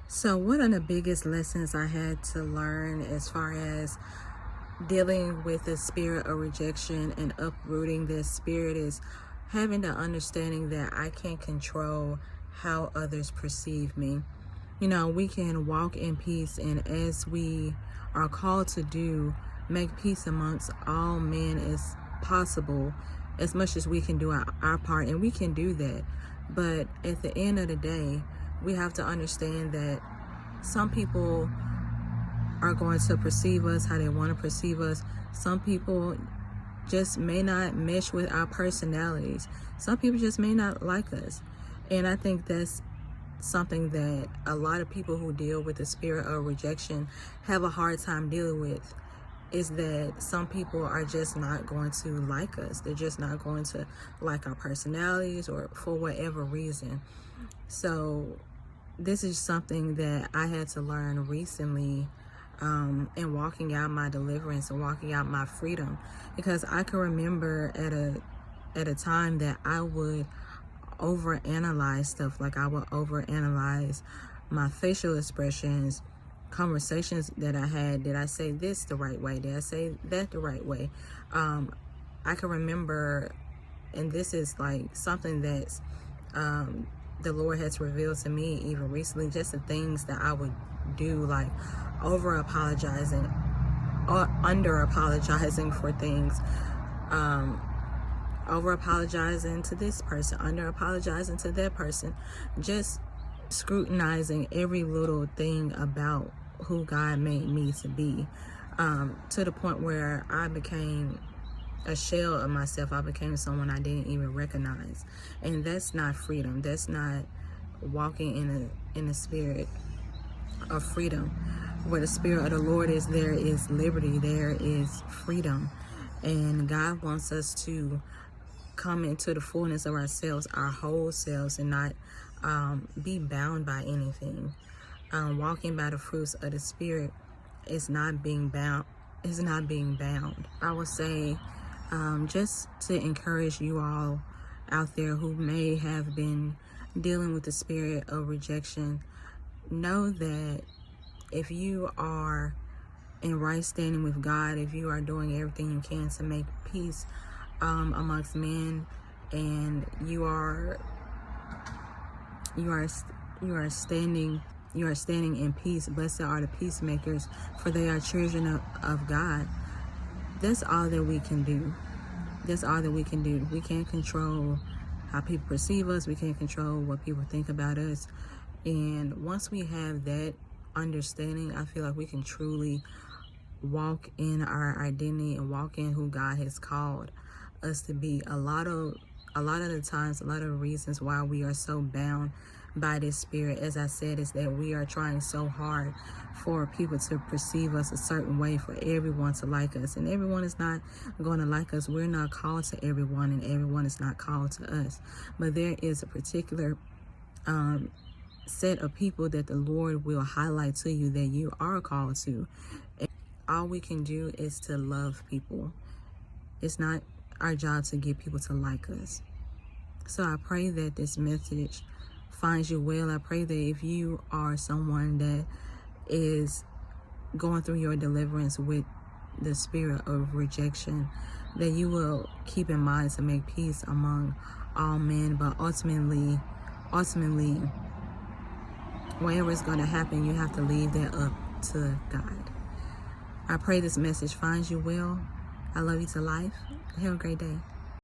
So one of the biggest lessons I had to learn as far as dealing with the spirit of rejection and uprooting this spirit is having the understanding that I can't control how others perceive me. We can walk in peace, and as we are called to do, make peace amongst all men as possible, as much as we can do our part, and we can do that. But at the end of the day, we have to understand that some people are going to perceive us how they want to perceive us. Some people just may not mesh with our personalities. Some people just may not like us. And I think that's something that a lot of people who deal with the spirit of rejection have a hard time dealing with, is that some people are just not going to like us. They're just not going to like our personalities, or for whatever reason. So this is something that I had to learn recently in walking out my deliverance and walking out my freedom, because I can remember at a time that I would overanalyze stuff. Like, I would overanalyze my facial expressions, conversations that I had. Did I say this the right way? Did I say that the right way? I can remember, and this is like something that's the Lord has revealed to me even recently, just the things that I would do, like over apologizing or under apologizing for things, over apologizing to this person, under apologizing to that person, just scrutinizing every little thing about who God made me to be, to the point where I became a shell of myself. I became someone I didn't even recognize. And that's not freedom. That's not walking in a spirit of freedom. Where the spirit of the Lord is, there is liberty, there is freedom. And God wants us to come into the fullness of ourselves, our whole selves, and not be bound by anything. Walking by the fruits of the spirit is not being bound. I would say, just to encourage you all out there who may have been dealing with the spirit of rejection, know that if you are in right standing with God, if you are doing everything you can to make peace amongst men, and you are standing in peace, blessed are the peacemakers, for they are children of God. That's all that we can do. That's all that we can do. We can't control how people perceive us. We can't control what people think about us. And once we have that understanding, I feel like we can truly walk in our identity and walk in who God has called us to be. A lot of the times, a lot of the reasons why we are so bound by this spirit, as I said, is that we are trying so hard for people to perceive us a certain way, for everyone to like us, and everyone is not going to like us. We're not called to everyone, and everyone is not called to us. But there is a particular set of people that the Lord will highlight to you that you are called to. And all we can do is to love people. It's not our job to get people to like us. So I pray that this message finds you well. I pray that if you are someone that is going through your deliverance with the spirit of rejection, that you will keep in mind to make peace among all men. But ultimately, whatever is going to happen, you have to leave that up to God. I pray this message finds you well. I love you to life. Have a great day.